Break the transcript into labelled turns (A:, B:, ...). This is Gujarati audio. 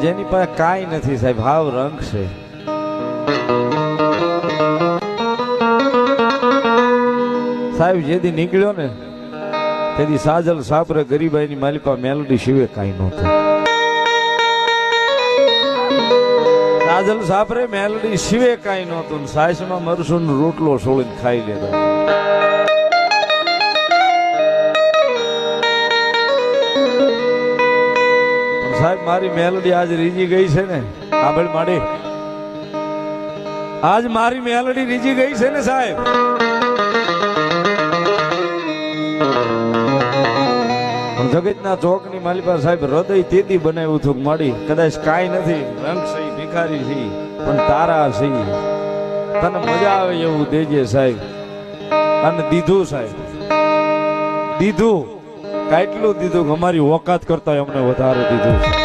A: જેની પાસે કાંઈ નથી સાહેબ, હાવ રંગ છે. સાહેબ જેથી નીકળ્યો ને તેથી સાજલ સાપરે ગરીબાઈની માલિપા મેલડી શિવે કાંઈ નહોતું. સાજલ સાપરે મેલડી શિવે કાંઈ નહોતું. સાસમાં મરસું રોટલો સોળીને ખાઈ લેતા. સાહેબ મારી મેલડી આજ રીજી ગઈ છે ને, આબળ માડી આજ મારી મેલડી રીજી ગઈ છે ને સાહેબ. જગતના ચોકની માલિપા સાહેબ હૃદય તેથી બનાવ્યું હતું માડી. કદાચ કાંઈ નથી, રંગ સહી ભિખારી છે પણ તારા છે. તને મજા આવે એવું દેજે સાહેબ. અને દીધું સાહેબ, દીધું. કેટલું દીધું? અમારી ઓકાત કરતા અમને વધારે દીધું.